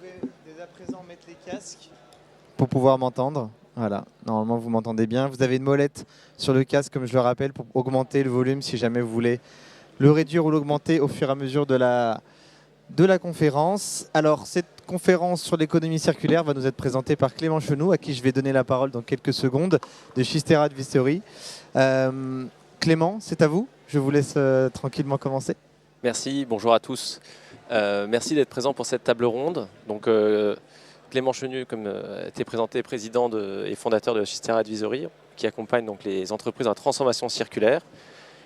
pouvez dès à présent mettre les casques pour pouvoir m'entendre. Voilà, normalement vous m'entendez bien. Vous avez une molette sur le casque, comme je le rappelle, pour augmenter le volume si jamais vous voulez le réduire ou l'augmenter au fur et à mesure de la conférence. Alors, cette conférence sur l'économie circulaire va nous être présentée par Clément Chenoux, à qui je vais donner la parole dans quelques secondes, de Schistera Advisory. Clément, c'est à vous. Je vous laisse tranquillement commencer. Merci, bonjour à tous. Merci d'être présent pour cette table ronde. Donc, Clément Chenoux, comme a été présenté, président et fondateur de Schistera Advisory, qui accompagne donc les entreprises dans la transformation circulaire.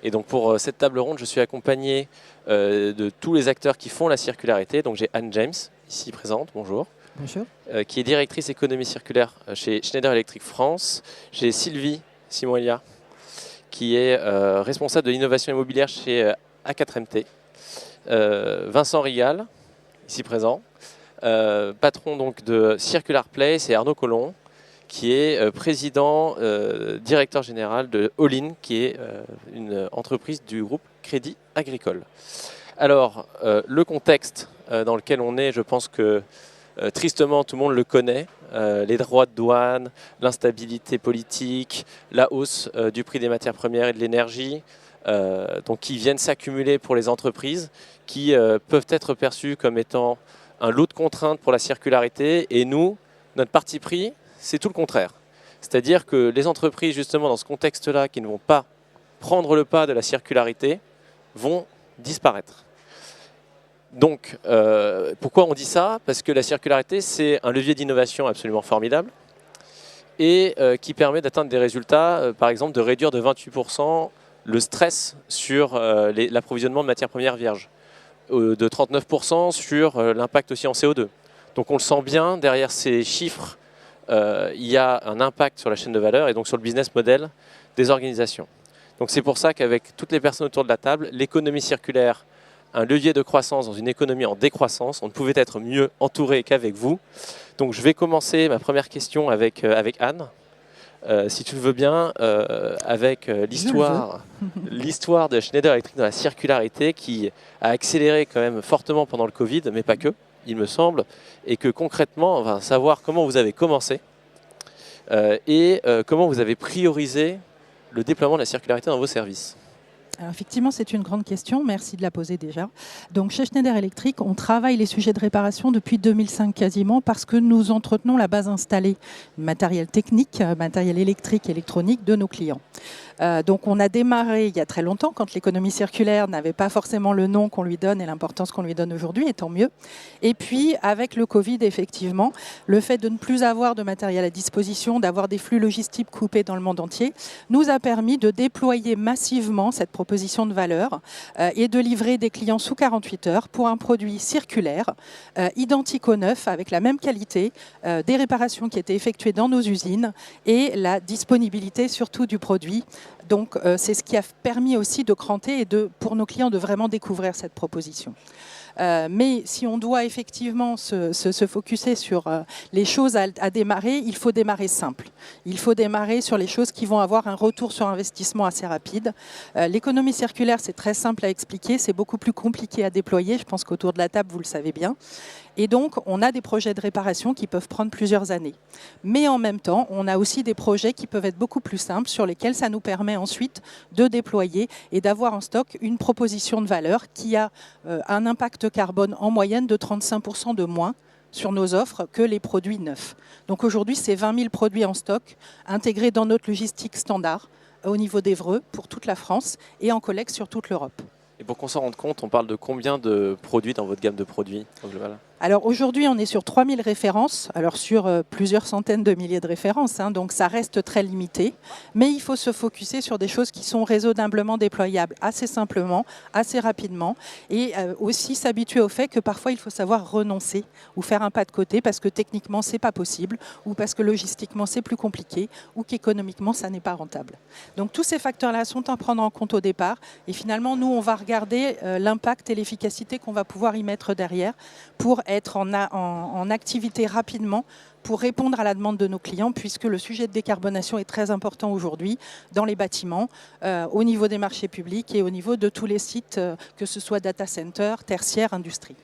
Et donc pour cette table ronde, je suis accompagné de tous les acteurs qui font la circularité. Donc j'ai Anne James, ici présente, bonjour. Bonjour. Qui est directrice économie circulaire chez Schneider Electric France. J'ai Sylvie Simon-Elia, qui est responsable de l'innovation immobilière chez A4MT. Vincent Rigal, ici présent. Patron donc de Circular Place, et Arnaud Collomb, qui est président, directeur général de All-in, qui est une entreprise du groupe Crédit Agricole. Alors, le contexte dans lequel on est, je pense que tristement tout le monde le connaît, les droits de douane, l'instabilité politique, la hausse du prix des matières premières et de l'énergie, donc qui viennent s'accumuler pour les entreprises, qui peuvent être perçues comme étant un lot de contraintes pour la circularité. Et nous, notre parti pris, c'est tout le contraire. C'est-à-dire que les entreprises, justement, dans ce contexte-là, qui ne vont pas prendre le pas de la circularité, vont disparaître. Donc, pourquoi on dit ça? Parce que la circularité, c'est un levier d'innovation absolument formidable et qui permet d'atteindre des résultats, par exemple, de réduire de 28% le stress sur l'approvisionnement de matières premières vierges, de 39% sur l'impact aussi en CO2. Donc on le sent bien, derrière ces chiffres, il y a un impact sur la chaîne de valeur et donc sur le business model des organisations. Donc c'est pour ça qu'avec toutes les personnes autour de la table, l'économie circulaire, un levier de croissance dans une économie en décroissance, on ne pouvait être mieux entouré qu'avec vous. Donc je vais commencer ma première question avec Anne, si tu le veux bien, avec l'histoire de Schneider Electric dans la circularité qui a accéléré quand même fortement pendant le Covid, mais pas que, il me semble, et que concrètement, on va savoir comment vous avez commencé et comment vous avez priorisé le déploiement de la circularité dans vos services. Alors effectivement, c'est une grande question. Merci de la poser déjà. Donc, chez Schneider Electric, on travaille les sujets de réparation depuis 2005 quasiment parce que nous entretenons la base installée, matériel technique, matériel électrique, électronique de nos clients. Donc on a démarré il y a très longtemps, quand l'économie circulaire n'avait pas forcément le nom qu'on lui donne et l'importance qu'on lui donne aujourd'hui, et tant mieux. Et puis avec le Covid, effectivement, le fait de ne plus avoir de matériel à disposition, d'avoir des flux logistiques coupés dans le monde entier, nous a permis de déployer massivement cette proposition de valeur et de livrer des clients sous 48 heures pour un produit circulaire, identique au neuf, avec la même qualité, des réparations qui étaient effectuées dans nos usines et la disponibilité surtout du produit. Donc c'est ce qui a permis aussi de cranter et pour nos clients de vraiment découvrir cette proposition. Mais si on doit effectivement se focuser sur les choses à démarrer, il faut démarrer simple. Il faut démarrer sur les choses qui vont avoir un retour sur investissement assez rapide. L'économie circulaire, c'est très simple à expliquer, c'est beaucoup plus compliqué à déployer. Je pense qu'autour de la table, vous le savez bien. Et donc, on a des projets de réparation qui peuvent prendre plusieurs années. Mais en même temps, on a aussi des projets qui peuvent être beaucoup plus simples, sur lesquels ça nous permet ensuite de déployer et d'avoir en stock une proposition de valeur qui a un impact carbone en moyenne de 35% de moins sur nos offres que les produits neufs. Donc aujourd'hui, c'est 20 000 produits en stock intégrés dans notre logistique standard au niveau d'Évreux pour toute la France et en collecte sur toute l'Europe. Et pour qu'on s'en rende compte, on parle de combien de produits dans votre gamme de produits au global ? Alors aujourd'hui, on est sur 3000 références, alors sur plusieurs centaines de milliers de références, donc ça reste très limité. Mais il faut se focuser sur des choses qui sont raisonnablement déployables assez simplement, assez rapidement, et aussi s'habituer au fait que parfois il faut savoir renoncer ou faire un pas de côté parce que techniquement c'est pas possible, ou parce que logistiquement c'est plus compliqué, ou qu'économiquement ça n'est pas rentable. Donc tous ces facteurs-là sont à prendre en compte au départ, et finalement nous on va regarder l'impact et l'efficacité qu'on va pouvoir y mettre derrière pour être en activité rapidement pour répondre à la demande de nos clients, puisque le sujet de décarbonation est très important aujourd'hui dans les bâtiments, au niveau des marchés publics et au niveau de tous les sites, que ce soit data center, tertiaire, industrie.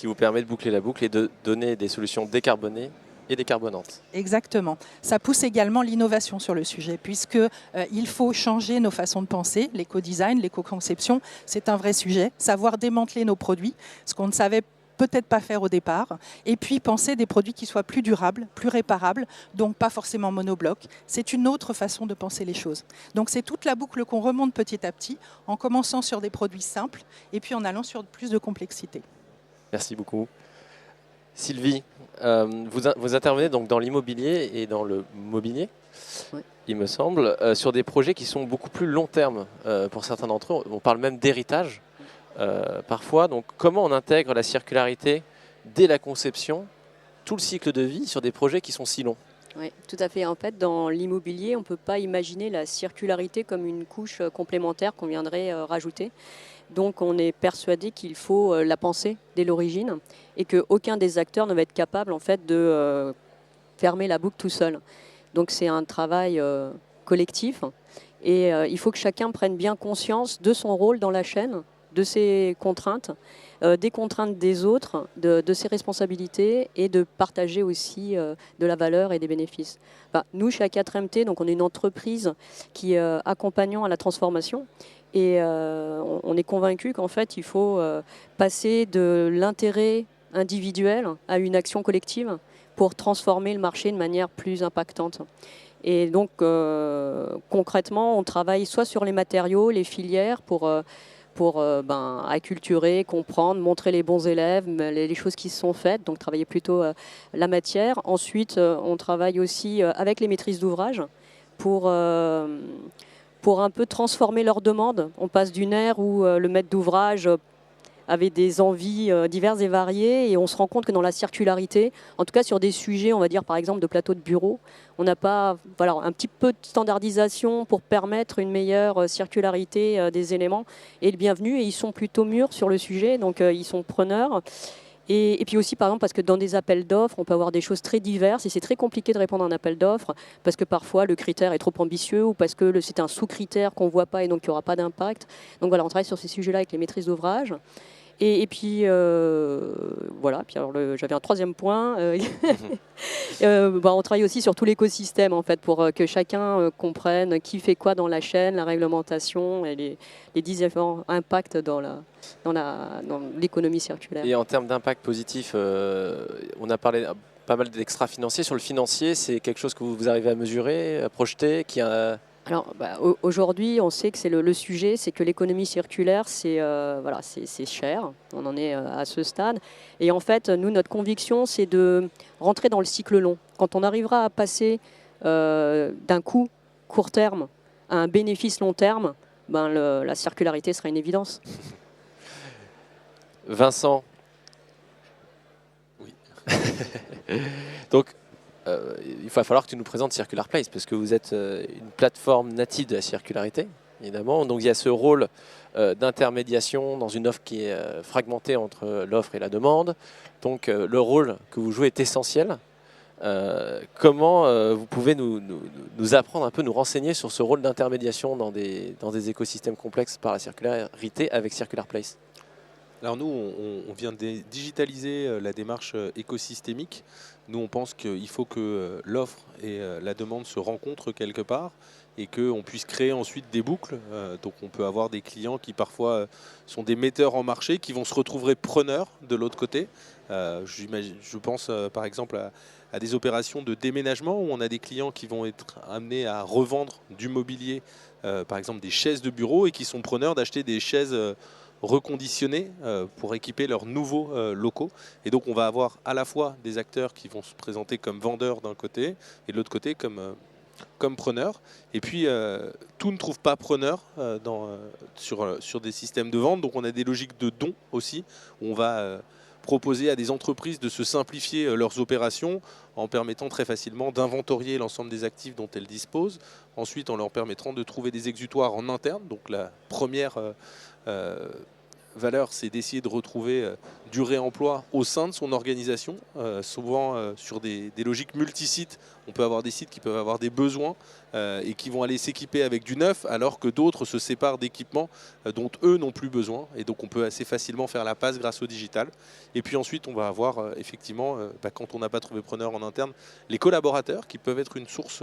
qui vous permet de boucler la boucle et de donner des solutions décarbonées et décarbonantes. Exactement. Ça pousse également l'innovation sur le sujet, puisqu'il faut changer nos façons de penser. L'éco-design, l'éco-conception, c'est un vrai sujet. Savoir démanteler nos produits, ce qu'on ne savait peut-être pas faire au départ, et puis penser des produits qui soient plus durables, plus réparables, donc pas forcément monobloc. C'est une autre façon de penser les choses. Donc c'est toute la boucle qu'on remonte petit à petit, en commençant sur des produits simples, et puis en allant sur plus de complexité. Merci beaucoup. Sylvie, vous intervenez donc dans l'immobilier et dans le mobilier, oui. Il me semble, sur des projets qui sont beaucoup plus long terme pour certains d'entre eux. On parle même d'héritage parfois. Donc comment on intègre la circularité dès la conception, tout le cycle de vie sur des projets qui sont si longs? Oui, tout à fait. En fait, dans l'immobilier, on ne peut pas imaginer la circularité comme une couche complémentaire qu'on viendrait rajouter. Donc on est persuadé qu'il faut la penser dès l'origine et qu'aucun des acteurs ne va être capable en fait, de fermer la boucle tout seul. Donc c'est un travail collectif et il faut que chacun prenne bien conscience de son rôle dans la chaîne, de ses contraintes, des contraintes des autres, de ses responsabilités et de partager aussi de la valeur et des bénéfices. Enfin, nous, chez A4MT, donc on est une entreprise qui accompagnons à la transformation. Et on est convaincu qu'en fait, il faut passer de l'intérêt individuel à une action collective pour transformer le marché de manière plus impactante. Et donc, concrètement, on travaille soit sur les matériaux, les filières, pour acculturer, comprendre, montrer les bons élèves, les choses qui se sont faites, donc travailler plutôt la matière. Ensuite, on travaille aussi avec les maîtrises d'ouvrage pour un peu transformer leurs demandes. On passe d'une ère où le maître d'ouvrage avait des envies diverses et variées et on se rend compte que dans la circularité, en tout cas sur des sujets, on va dire par exemple de plateaux de bureau, on n'a pas un petit peu de standardisation pour permettre une meilleure circularité des éléments et le bienvenu, et ils sont plutôt mûrs sur le sujet, donc ils sont preneurs. Et puis aussi, par exemple, parce que dans des appels d'offres, on peut avoir des choses très diverses et c'est très compliqué de répondre à un appel d'offres parce que parfois le critère est trop ambitieux ou parce que c'est un sous-critère qu'on ne voit pas et donc il n'y aura pas d'impact. Donc voilà, on travaille sur ces sujets-là avec les maîtrises d'ouvrage. Et puis, voilà, puis alors j'avais un troisième point. On travaille aussi sur tout l'écosystème, en fait, pour que chacun comprenne qui fait quoi dans la chaîne, la réglementation et les différents impacts dans l'économie circulaire. Et en termes d'impact positif, on a parlé pas mal d'extra-financiers. Sur le financier, c'est quelque chose que vous arrivez à mesurer, à projeter, Alors, aujourd'hui, on sait que c'est le sujet, c'est que l'économie circulaire, c'est cher. On en est à ce stade. Et en fait, nous, notre conviction, c'est de rentrer dans le cycle long. Quand on arrivera à passer d'un coût court terme à un bénéfice long terme, la circularité sera une évidence. Vincent. Oui. Donc, il va falloir que tu nous présentes Circular Place parce que vous êtes une plateforme native de la circularité, évidemment. Donc il y a ce rôle d'intermédiation dans une offre qui est fragmentée entre l'offre et la demande. Donc le rôle que vous jouez est essentiel. Comment vous pouvez nous apprendre un peu, nous renseigner sur ce rôle d'intermédiation dans des écosystèmes complexes par la circularité avec Circular Place? Alors nous, on vient de digitaliser la démarche écosystémique. Nous, on pense qu'il faut que l'offre et la demande se rencontrent quelque part et qu'on puisse créer ensuite des boucles. Donc on peut avoir des clients qui parfois sont des metteurs en marché, qui vont se retrouver preneurs de l'autre côté. Je pense par exemple à des opérations de déménagement où on a des clients qui vont être amenés à revendre du mobilier, par exemple des chaises de bureau, et qui sont preneurs d'acheter des chaises reconditionnés pour équiper leurs nouveaux locaux. Et donc on va avoir à la fois des acteurs qui vont se présenter comme vendeurs d'un côté et de l'autre côté comme preneurs. Et puis tout ne trouve pas preneur sur des systèmes de vente. Donc on a des logiques de dons aussi, où on va proposer à des entreprises de se simplifier leurs opérations en permettant très facilement d'inventorier l'ensemble des actifs dont elles disposent. Ensuite, en leur permettant de trouver des exutoires en interne. Donc la première valeur, c'est d'essayer de retrouver du réemploi au sein de son organisation. Souvent, sur des logiques multisites, on peut avoir des sites qui peuvent avoir des besoins et qui vont aller s'équiper avec du neuf, alors que d'autres se séparent d'équipements dont eux n'ont plus besoin. Et donc, on peut assez facilement faire la passe grâce au digital. Et puis ensuite, on va avoir effectivement, quand on n'a pas trouvé preneur en interne, les collaborateurs qui peuvent être une source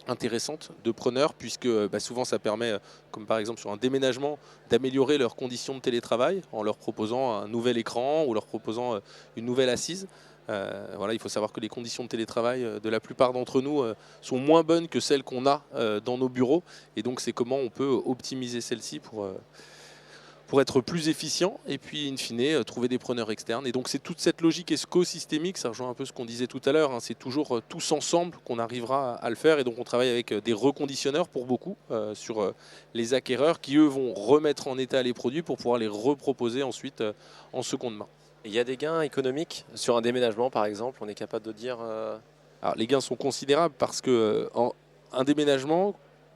intéressante de preneurs, puisque souvent ça permet, comme par exemple sur un déménagement, d'améliorer leurs conditions de télétravail en leur proposant un nouvel écran ou leur proposant une nouvelle assise. Voilà, il faut savoir que les conditions de télétravail de la plupart d'entre nous sont moins bonnes que celles qu'on a dans nos bureaux, et donc c'est comment on peut optimiser celles-ci pour être plus efficient et puis in fine trouver des preneurs externes. Et donc c'est toute cette logique écosystémique, ça rejoint un peu ce qu'on disait tout à l'heure, c'est toujours tous ensemble qu'on arrivera à le faire, et donc on travaille avec des reconditionneurs pour beaucoup sur les acquéreurs qui eux vont remettre en état les produits pour pouvoir les reproposer ensuite en seconde main. Il y a des gains économiques sur un déménagement par exemple, on est capable de dire Alors, les gains sont considérables parce que un déménagement,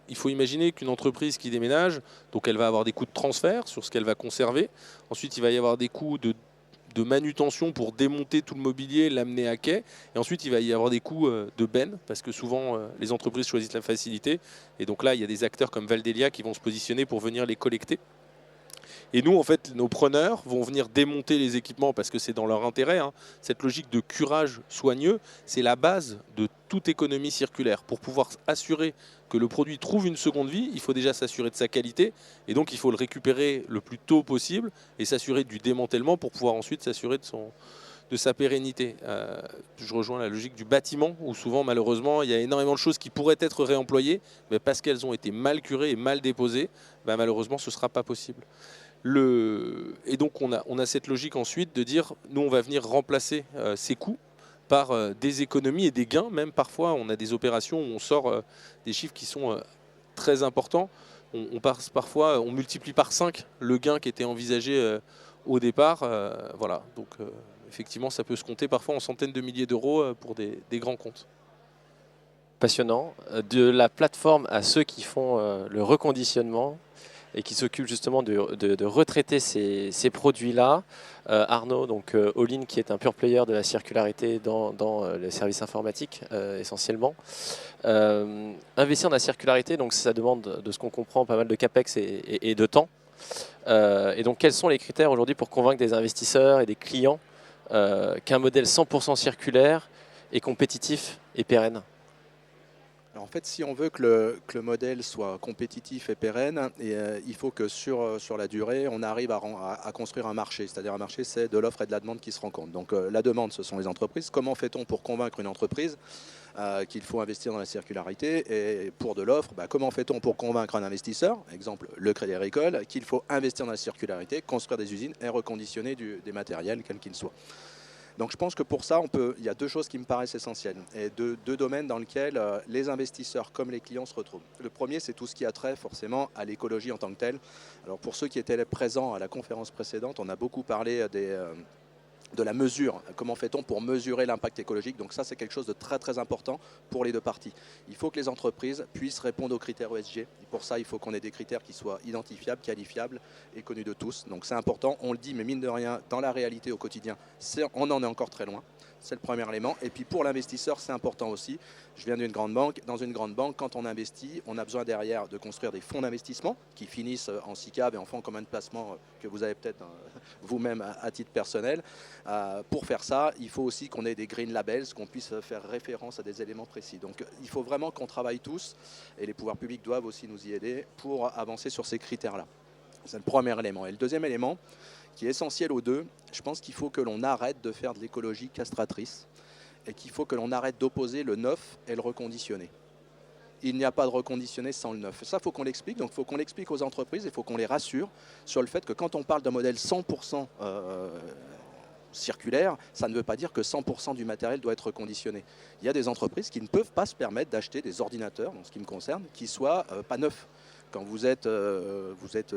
il faut imaginer qu'une entreprise qui déménage, donc elle va avoir des coûts de transfert sur ce qu'elle va conserver. Ensuite, il va y avoir des coûts de manutention pour démonter tout le mobilier, l'amener à quai. Et ensuite, il va y avoir des coûts de benne, parce que souvent, les entreprises choisissent la facilité. Et donc là, il y a des acteurs comme Valdelia qui vont se positionner pour venir les collecter. Et nous, en fait, nos preneurs vont venir démonter les équipements parce que c'est dans leur intérêt. Cette logique de curage soigneux, c'est la base de toute économie circulaire. Pour pouvoir assurer que le produit trouve une seconde vie, il faut déjà s'assurer de sa qualité. Et donc, il faut le récupérer le plus tôt possible et s'assurer du démantèlement pour pouvoir ensuite s'assurer de sa pérennité. Je rejoins la logique du bâtiment où souvent, malheureusement, il y a énormément de choses qui pourraient être réemployées, mais parce qu'elles ont été mal curées et mal déposées, malheureusement, ce ne sera pas possible. Et donc on a cette logique ensuite de dire, nous on va venir remplacer ces coûts par des économies et des gains. Même parfois on a des opérations où on sort des chiffres qui sont très importants. On multiplie par 5 le gain qui était envisagé au départ. Voilà, donc effectivement ça peut se compter parfois en centaines de milliers d'euros pour des grands comptes. Passionnant. De la plateforme à ceux qui font le reconditionnement et qui s'occupe justement de retraiter ces produits-là. Arnaud, donc All-in, qui est un pure player de la circularité dans les services informatiques essentiellement. Investir dans la circularité, donc ça demande, de ce qu'on comprend, pas mal de capex et de temps. Et donc quels sont les critères aujourd'hui pour convaincre des investisseurs et des clients qu'un modèle 100% circulaire est compétitif et pérenne ? Alors en fait, si on veut que le modèle soit compétitif et pérenne, il faut que sur la durée, on arrive à construire un marché. C'est-à-dire un marché, c'est de l'offre et de la demande qui se rencontrent. Donc la demande, ce sont les entreprises. Comment fait-on pour convaincre une entreprise qu'il faut investir dans la circularité? Et pour de l'offre, comment fait-on pour convaincre un investisseur, exemple le Crédit Agricole, qu'il faut investir dans la circularité, construire des usines et reconditionner des matériels, quels qu'ils soient? Donc je pense que pour ça, il y a deux choses qui me paraissent essentielles et deux domaines dans lesquels les investisseurs comme les clients se retrouvent. Le premier, c'est tout ce qui a trait forcément à l'écologie en tant que telle. Alors pour ceux qui étaient présents à la conférence précédente, on a beaucoup parlé de la mesure. Comment fait-on pour mesurer l'impact écologique? Donc ça, c'est quelque chose de très très important pour les deux parties. Il faut que les entreprises puissent répondre aux critères ESG. Et pour ça, il faut qu'on ait des critères qui soient identifiables, qualifiables et connus de tous. Donc c'est important, on le dit, mais mine de rien, dans la réalité au quotidien, on en est encore très loin. C'est le premier élément. Et puis pour l'investisseur, c'est important aussi. Je viens d'une grande banque. Dans une grande banque, quand on investit, on a besoin derrière de construire des fonds d'investissement qui finissent en SICAV et en fonds commun de placement que vous avez peut-être vous-même à titre personnel. Pour faire ça, il faut aussi qu'on ait des green labels, qu'on puisse faire référence à des éléments précis. Donc il faut vraiment qu'on travaille tous, et les pouvoirs publics doivent aussi nous y aider pour avancer sur ces critères-là. C'est le premier élément. Et le deuxième élément, qui est essentiel aux deux, je pense qu'il faut que l'on arrête de faire de l'écologie castratrice et qu'il faut que l'on arrête d'opposer le neuf et le reconditionné. Il n'y a pas de reconditionné sans le neuf. Ça, il faut qu'on l'explique. Donc, il faut qu'on l'explique aux entreprises, il faut qu'on les rassure sur le fait que quand on parle d'un modèle 100% circulaire, ça ne veut pas dire que 100% du matériel doit être reconditionné. Il y a des entreprises qui ne peuvent pas se permettre d'acheter des ordinateurs, en ce qui me concerne, qui ne soient pas neufs. Quand vous êtes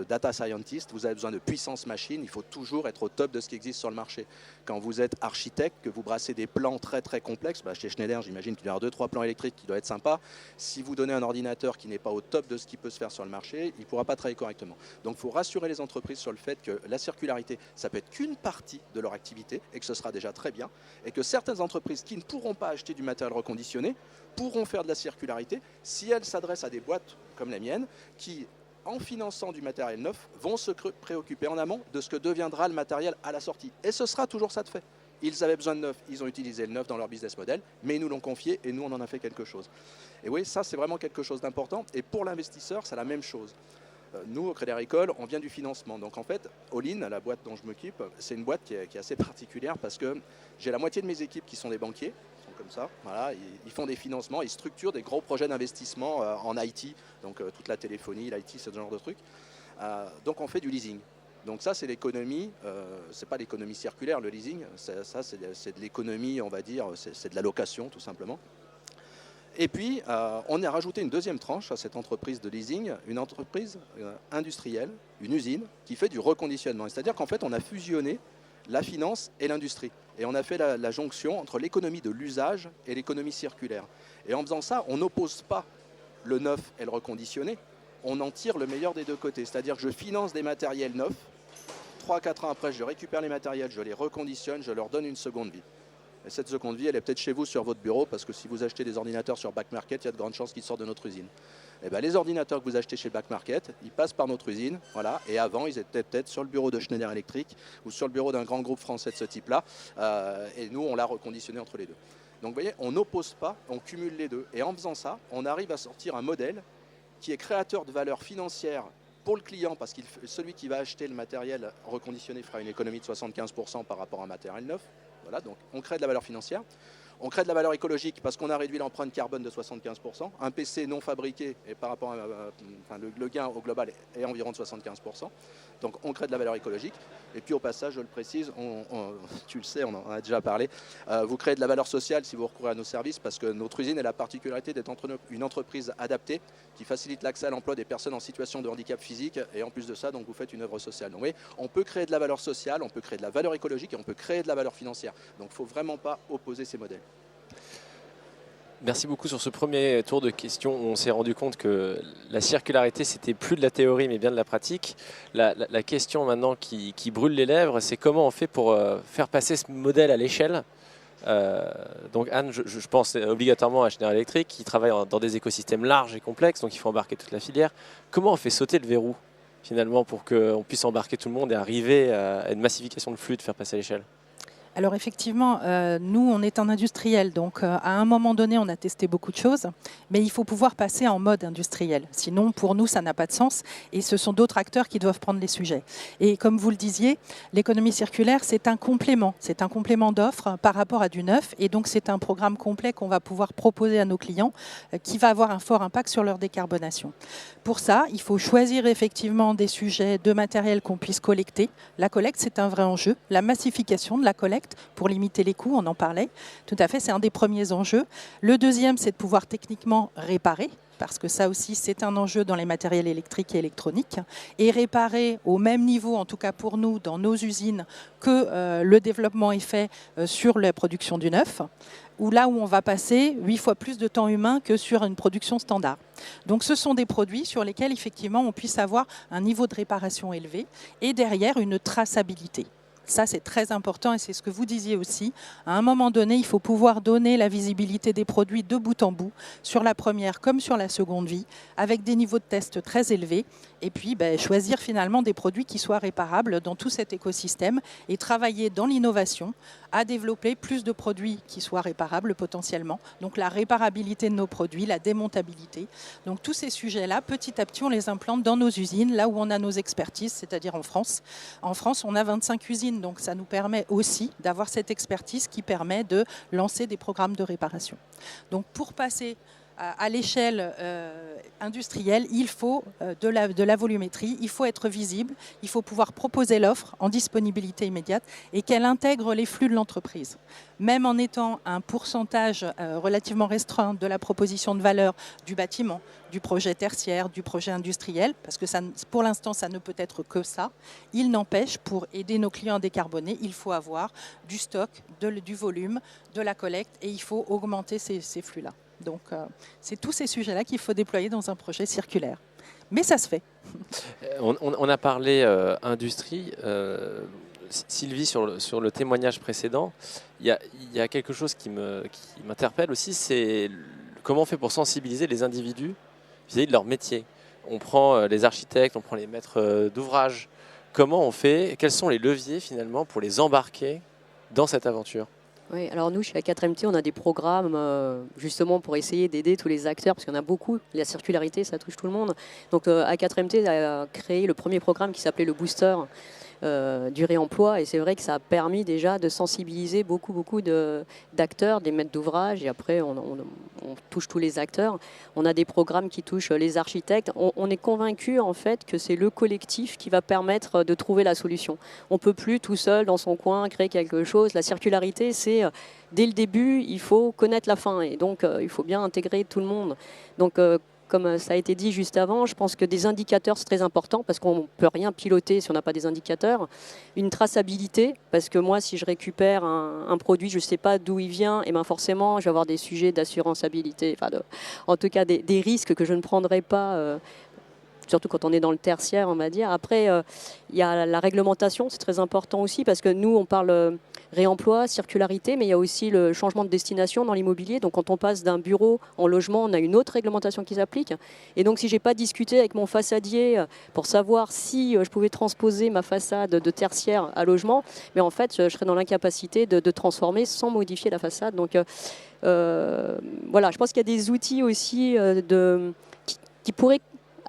data scientist, vous avez besoin de puissance machine, il faut toujours être au top de ce qui existe sur le marché. Quand vous êtes architecte, que vous brassez des plans très très complexes, chez Schneider, j'imagine qu'il y aura 2-3 plans électriques qui doivent être sympas. Si vous donnez un ordinateur qui n'est pas au top de ce qui peut se faire sur le marché, il ne pourra pas travailler correctement. Donc il faut rassurer les entreprises sur le fait que la circularité, ça peut être qu'une partie de leur activité et que ce sera déjà très bien. Et que certaines entreprises qui ne pourront pas acheter du matériel reconditionné pourront faire de la circularité si elles s'adressent à des boîtes comme la mienne qui, en finançant du matériel neuf, vont se préoccuper en amont de ce que deviendra le matériel à la sortie. Et ce sera toujours ça de fait. Ils avaient besoin de neuf, ils ont utilisé le neuf dans leur business model, mais ils nous l'ont confié et nous, on en a fait quelque chose. Et oui, ça, c'est vraiment quelque chose d'important. Et pour l'investisseur, c'est la même chose. Nous, au Crédit Agricole, on vient du financement. Donc en fait, All-in, la boîte dont je m'occupe, c'est une boîte qui est assez particulière parce que j'ai la moitié de mes équipes qui sont des banquiers, comme ça, voilà, ils font des financements, ils structurent des gros projets d'investissement en IT, donc toute la téléphonie, l'IT, ce genre de trucs. Donc on fait du leasing. Donc ça, c'est l'économie, c'est pas l'économie circulaire, le leasing, c'est de l'économie, on va dire, c'est de la location tout simplement. Et puis, on a rajouté une deuxième tranche à cette entreprise de leasing, une entreprise industrielle, une usine, qui fait du reconditionnement. C'est-à-dire qu'en fait, on a fusionné la finance et l'industrie. Et on a fait la jonction entre l'économie de l'usage et l'économie circulaire. Et en faisant ça, on n'oppose pas le neuf et le reconditionné, on en tire le meilleur des deux côtés. C'est-à-dire que je finance des matériels neufs, 3-4 ans après, je récupère les matériels, je les reconditionne, je leur donne une seconde vie. Et cette seconde vie, elle est peut-être chez vous sur votre bureau, parce que si vous achetez des ordinateurs sur Back Market, il y a de grandes chances qu'ils sortent de notre usine. Et bien, les ordinateurs que vous achetez chez Back Market, ils passent par notre usine, voilà, et avant, ils étaient peut-être sur le bureau de Schneider Electric ou sur le bureau d'un grand groupe français de ce type-là, et nous, on l'a reconditionné entre les deux. Donc, vous voyez, on n'oppose pas, on cumule les deux. Et en faisant ça, on arrive à sortir un modèle qui est créateur de valeur financière pour le client, parce que celui qui va acheter le matériel reconditionné fera une économie de 75% par rapport à un matériel neuf. Voilà, donc on crée de la valeur financière. On crée de la valeur écologique parce qu'on a réduit l'empreinte carbone de 75%. Un PC non fabriqué, et par rapport à, le gain au global est environ de 75%. Donc on crée de la valeur écologique. Et puis au passage, je le précise, tu le sais, on en a déjà parlé, vous créez de la valeur sociale si vous recourez à nos services, parce que notre usine a la particularité d'être une entreprise adaptée qui facilite l'accès à l'emploi des personnes en situation de handicap physique. Et en plus de ça, donc, vous faites une œuvre sociale. Donc, vous voyez, on peut créer de la valeur sociale, on peut créer de la valeur écologique et on peut créer de la valeur financière. Donc il ne faut vraiment pas opposer ces modèles. Merci beaucoup sur ce premier tour de questions où on s'est rendu compte que la circularité, c'était plus de la théorie mais bien de la pratique. La question maintenant qui brûle les lèvres, c'est comment on fait pour faire passer ce modèle à l'échelle. Donc Anne, je pense obligatoirement à Schneider Electric qui travaille dans des écosystèmes larges et complexes, donc il faut embarquer toute la filière. Comment on fait sauter le verrou finalement pour qu'on puisse embarquer tout le monde et arriver à une massification de flux, de faire passer à l'échelle ? Alors effectivement, nous, on est un industriel, donc à un moment donné, on a testé beaucoup de choses, mais il faut pouvoir passer en mode industriel. Sinon, pour nous, ça n'a pas de sens et ce sont d'autres acteurs qui doivent prendre les sujets. Et comme vous le disiez, l'économie circulaire, c'est un complément d'offre par rapport à du neuf et donc c'est un programme complet qu'on va pouvoir proposer à nos clients qui va avoir un fort impact sur leur décarbonation. Pour ça, il faut choisir effectivement des sujets de matériel qu'on puisse collecter. La collecte, c'est un vrai enjeu. La massification de la collecte, pour limiter les coûts, on en parlait. Tout à fait, c'est un des premiers enjeux. Le deuxième, c'est de pouvoir techniquement réparer, parce que ça aussi, c'est un enjeu dans les matériels électriques et électroniques, et réparer au même niveau, en tout cas pour nous, dans nos usines, que le développement est fait sur la production du neuf, où là où on va passer 8 fois plus de temps humain que sur une production standard. Donc ce sont des produits sur lesquels, effectivement, on puisse avoir un niveau de réparation élevé, et derrière, une traçabilité. Ça, c'est très important et c'est ce que vous disiez aussi. À un moment donné, il faut pouvoir donner la visibilité des produits de bout en bout, sur la première comme sur la seconde vie, avec des niveaux de test très élevés. Et puis, choisir finalement des produits qui soient réparables dans tout cet écosystème et travailler dans l'innovation à développer plus de produits qui soient réparables potentiellement. Donc, la réparabilité de nos produits, la démontabilité. Donc, tous ces sujets-là, petit à petit, on les implante dans nos usines, là où on a nos expertises, c'est-à-dire en France. En France, on a 25 usines. Donc ça nous permet aussi d'avoir cette expertise qui permet de lancer des programmes de réparation. Donc pour passer à l'échelle industrielle, il faut de la volumétrie, il faut être visible, il faut pouvoir proposer l'offre en disponibilité immédiate et qu'elle intègre les flux de l'entreprise. Même en étant un pourcentage relativement restreint de la proposition de valeur du bâtiment, du projet tertiaire, du projet industriel, parce que ça, pour l'instant, ça ne peut être que ça, il n'empêche, pour aider nos clients à décarboner, il faut avoir du stock, du volume, de la collecte et il faut augmenter ces flux-là. Donc, c'est tous ces sujets-là qu'il faut déployer dans un projet circulaire. Mais ça se fait. On a parlé industrie. Sylvie, sur le témoignage précédent, il y a quelque chose qui m'interpelle aussi, c'est comment on fait pour sensibiliser les individus vis-à-vis de leur métier. On prend les architectes, on prend les maîtres d'ouvrage. Comment on fait? Quels sont les leviers finalement pour les embarquer dans cette aventure? Oui, alors nous, chez A4MT, on a des programmes justement pour essayer d'aider tous les acteurs, parce qu'il y en a beaucoup. La circularité, ça touche tout le monde. Donc A4MT a créé le premier programme qui s'appelait le Booster du réemploi, et c'est vrai que ça a permis déjà de sensibiliser beaucoup d'acteurs, des maîtres d'ouvrage, et après on touche tous les acteurs. On a des programmes qui touchent les architectes. On est convaincu en fait que c'est le collectif qui va permettre de trouver la solution. On ne peut plus tout seul dans son coin créer quelque chose. La circularité, c'est dès le début, il faut connaître la fin, et donc il faut bien intégrer tout le monde. Donc comme ça a été dit juste avant, je pense que des indicateurs, c'est très important parce qu'on ne peut rien piloter si on n'a pas des indicateurs. Une traçabilité, parce que moi, si je récupère un produit, je ne sais pas d'où il vient, et ben forcément, je vais avoir des sujets d'assuranceabilité, en tout cas des risques que je ne prendrai pas, surtout quand on est dans le tertiaire, on va dire. Après, il y a la réglementation, c'est très important aussi, parce que nous, on parle réemploi, circularité, mais il y a aussi le changement de destination dans l'immobilier. Donc quand on passe d'un bureau en logement, on a une autre réglementation qui s'applique. Et donc si je n'ai pas discuté avec mon façadier pour savoir si je pouvais transposer ma façade de tertiaire à logement, mais en fait, je serais dans l'incapacité de transformer sans modifier la façade. Donc voilà, je pense qu'il y a des outils aussi qui pourraient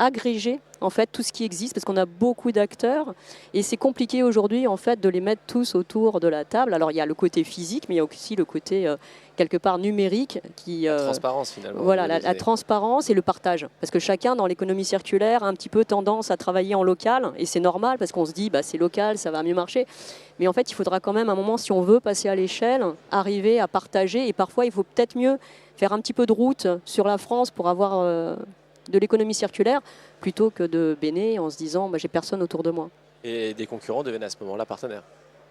agréger en fait tout ce qui existe, parce qu'on a beaucoup d'acteurs et c'est compliqué aujourd'hui en fait de les mettre tous autour de la table. Alors il y a le côté physique, mais il y a aussi le côté quelque part numérique qui la transparence finalement. Voilà, la transparence et le partage, parce que chacun dans l'économie circulaire a un petit peu tendance à travailler en local, et c'est normal parce qu'on se dit c'est local, ça va mieux marcher. Mais en fait, il faudra quand même un moment, si on veut passer à l'échelle, arriver à partager, et parfois il faut peut-être mieux faire un petit peu de route sur la France pour avoir de l'économie circulaire, plutôt que de baigner en se disant j'ai personne autour de moi. Et des concurrents deviennent à ce moment-là partenaires,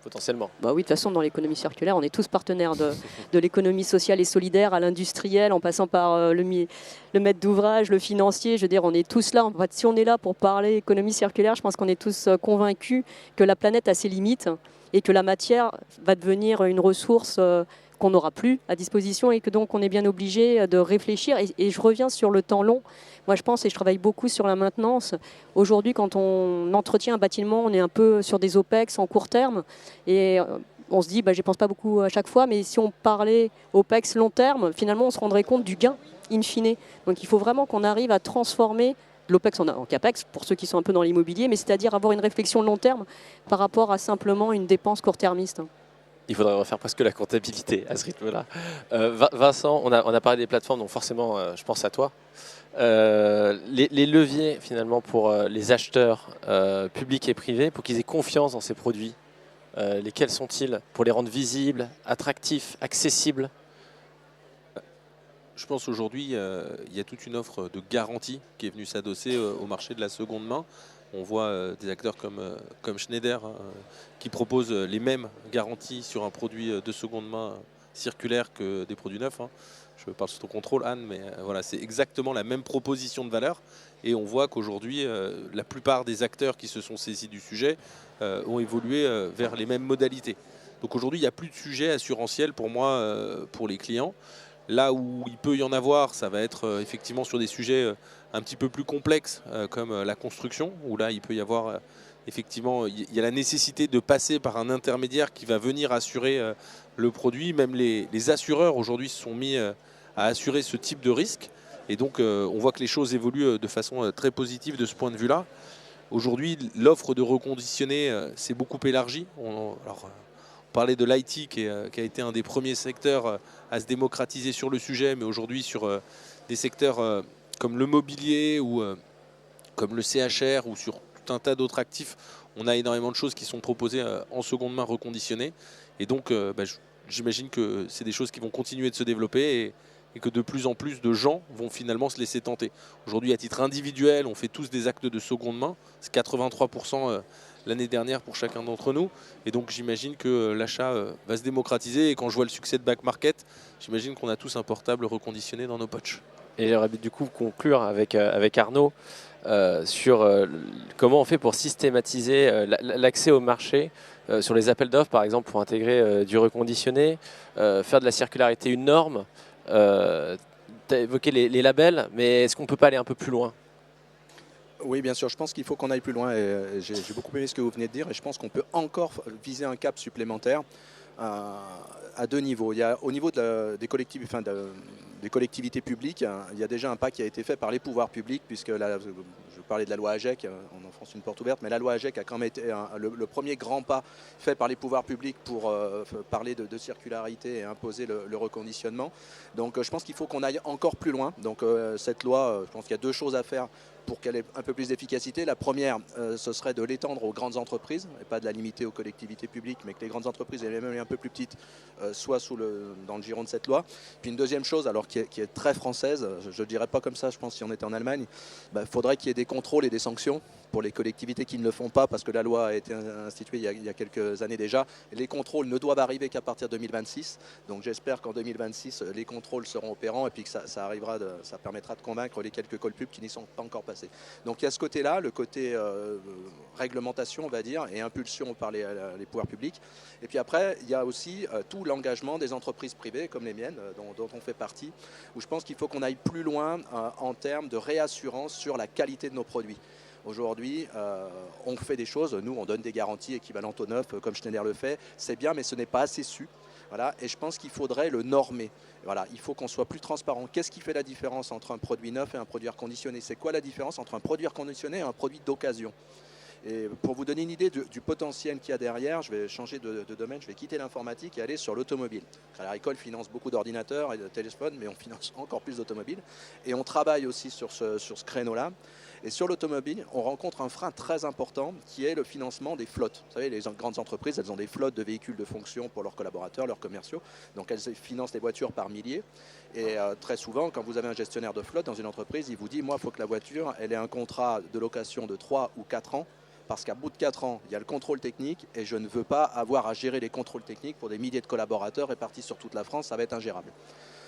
potentiellement. Oui, de toute façon, dans l'économie circulaire, on est tous partenaires de l'économie sociale et solidaire à l'industriel, en passant par le maître d'ouvrage, le financier. Je veux dire, on est tous là. En fait, si on est là pour parler économie circulaire, je pense qu'on est tous convaincus que la planète a ses limites et que la matière va devenir une ressource qu'on n'aura plus à disposition, et que donc on est bien obligé de réfléchir. Et je reviens sur le temps long. Moi, je pense, et je travaille beaucoup sur la maintenance. Aujourd'hui, quand on entretient un bâtiment, on est un peu sur des OPEX en court terme. Et on se dit, je n'y pense pas beaucoup à chaque fois, mais si on parlait OPEX long terme, finalement, on se rendrait compte du gain in fine. Donc, il faut vraiment qu'on arrive à transformer l'OPEX en CAPEX, pour ceux qui sont un peu dans l'immobilier, mais c'est-à-dire avoir une réflexion long terme par rapport à simplement une dépense court-termiste. Il faudrait refaire presque la comptabilité à ce rythme-là. Vincent, on a parlé des plateformes, donc forcément, je pense à toi. Les leviers, finalement, pour les acheteurs publics et privés, pour qu'ils aient confiance dans ces produits, lesquels sont-ils pour les rendre visibles, attractifs, accessibles? Je pense aujourd'hui, il y a toute une offre de garantie qui est venue s'adosser au marché de la seconde main. On voit des acteurs comme Schneider qui proposent les mêmes garanties sur un produit de seconde main circulaire que des produits neufs. Je parle sous ton contrôle, Anne, mais voilà, c'est exactement la même proposition de valeur. Et on voit qu'aujourd'hui, la plupart des acteurs qui se sont saisis du sujet ont évolué vers les mêmes modalités. Donc aujourd'hui, il n'y a plus de sujet assurantiel pour moi, pour les clients. Là où il peut y en avoir, ça va être effectivement sur des sujets un petit peu plus complexes, comme la construction, où là, il peut y avoir effectivement, il y a la nécessité de passer par un intermédiaire qui va venir assurer le produit. Même les assureurs aujourd'hui se sont mis à assurer ce type de risque. Et donc, on voit que les choses évoluent de façon très positive de ce point de vue-là. Aujourd'hui, l'offre de reconditionner s'est beaucoup élargie. On parlait de l'IT qui a été un des premiers secteurs à se démocratiser sur le sujet, mais aujourd'hui sur des secteurs comme le mobilier ou comme le CHR ou sur tout un tas d'autres actifs, on a énormément de choses qui sont proposées en seconde main reconditionnées. Et donc j'imagine que c'est des choses qui vont continuer de se développer et que de plus en plus de gens vont finalement se laisser tenter. Aujourd'hui, à titre individuel, on fait tous des actes de seconde main. C'est 83% l'année dernière pour chacun d'entre nous. Et donc j'imagine que l'achat va se démocratiser. Et quand je vois le succès de Back Market, j'imagine qu'on a tous un portable reconditionné dans nos poches. Et j'aurais du coup conclure avec Arnaud sur comment on fait pour systématiser l'accès au marché sur les appels d'offres, par exemple, pour intégrer du reconditionné, faire de la circularité une norme. Tu as évoqué les labels, mais est-ce qu'on ne peut pas aller un peu plus loin ? Oui, bien sûr, je pense qu'il faut qu'on aille plus loin. Et j'ai beaucoup aimé ce que vous venez de dire et je pense qu'on peut encore viser un cap supplémentaire à deux niveaux. Il y a, au niveau des collectivités publiques, il y a déjà un pas qui a été fait par les pouvoirs publics, puisque je parlais de la loi AGEC, on enfonce une porte ouverte, mais la loi AGEC a quand même été le premier grand pas fait par les pouvoirs publics pour parler de circularité et imposer le reconditionnement. Donc je pense qu'il faut qu'on aille encore plus loin. Donc cette loi, je pense qu'il y a deux choses à faire pour qu'elle ait un peu plus d'efficacité. La première, ce serait de l'étendre aux grandes entreprises, et pas de la limiter aux collectivités publiques, mais que les grandes entreprises, et même les un peu plus petites, soient dans le giron de cette loi. Puis une deuxième chose, alors qui est très française, je ne dirais pas comme ça, je pense, si on était en Allemagne, faudrait qu'il y ait des contrôles et des sanctions pour les collectivités qui ne le font pas, parce que la loi a été instituée il y a quelques années déjà. Les contrôles ne doivent arriver qu'à partir de 2026. Donc j'espère qu'en 2026, les contrôles seront opérants et puis que ça permettra de convaincre les quelques colpubs qui n'y sont pas encore passés. Donc il y a ce côté-là, le côté réglementation, on va dire, et impulsion par les pouvoirs publics. Et puis après, il y a aussi tout l'engagement des entreprises privées, comme les miennes, dont on fait partie, où je pense qu'il faut qu'on aille plus loin en termes de réassurance sur la qualité de nos produits. Aujourd'hui, on fait des choses, nous on donne des garanties équivalentes au neuf, comme Schneider le fait, c'est bien, mais ce n'est pas assez su. Voilà, et je pense qu'il faudrait le normer. Voilà, il faut qu'on soit plus transparent. Qu'est-ce qui fait la différence entre un produit neuf et un produit reconditionné ? C'est quoi la différence entre un produit reconditionné et un produit d'occasion ? Et pour vous donner une idée du potentiel qu'il y a derrière, je vais changer de domaine, je vais quitter l'informatique et aller sur l'automobile. Crédit Agricole finance beaucoup d'ordinateurs et de téléphones, mais on finance encore plus d'automobiles. Et on travaille aussi sur ce créneau-là. Et sur l'automobile, on rencontre un frein très important qui est le financement des flottes. Vous savez, les grandes entreprises, elles ont des flottes de véhicules de fonction pour leurs collaborateurs, leurs commerciaux. Donc elles financent les voitures par milliers. Et très souvent, quand vous avez un gestionnaire de flotte dans une entreprise, il vous dit, moi, il faut que la voiture elle ait un contrat de location de 3 ou 4 ans. Parce qu'à bout de 4 ans, il y a le contrôle technique et je ne veux pas avoir à gérer les contrôles techniques pour des milliers de collaborateurs répartis sur toute la France, ça va être ingérable.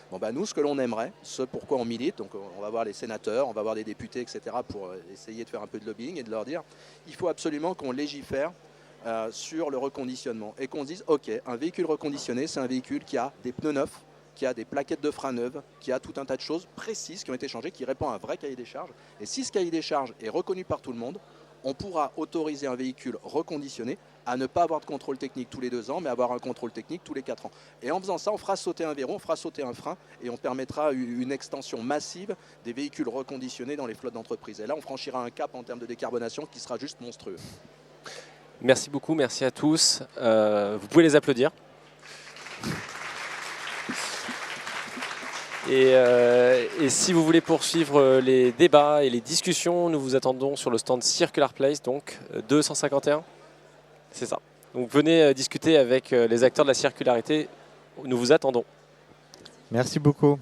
Bon, nous, ce que l'on aimerait, ce pourquoi on milite, donc on va voir les sénateurs, on va voir les députés, etc., pour essayer de faire un peu de lobbying et de leur dire il faut absolument qu'on légifère sur le reconditionnement et qu'on se dise ok, un véhicule reconditionné, c'est un véhicule qui a des pneus neufs, qui a des plaquettes de frein neuves, qui a tout un tas de choses précises qui ont été changées, qui répond à un vrai cahier des charges. Et si ce cahier des charges est reconnu par tout le monde, on pourra autoriser un véhicule reconditionné à ne pas avoir de contrôle technique tous les 2 ans, mais avoir un contrôle technique tous les 4 ans. Et en faisant ça, on fera sauter un verrou, on fera sauter un frein, et on permettra une extension massive des véhicules reconditionnés dans les flottes d'entreprises. Et là, on franchira un cap en termes de décarbonation qui sera juste monstrueux. Merci beaucoup, merci à tous. Vous pouvez les applaudir. Et si vous voulez poursuivre les débats et les discussions, nous vous attendons sur le stand Circular Place, donc 251. C'est ça. Donc venez discuter avec les acteurs de la circularité. Nous vous attendons. Merci beaucoup.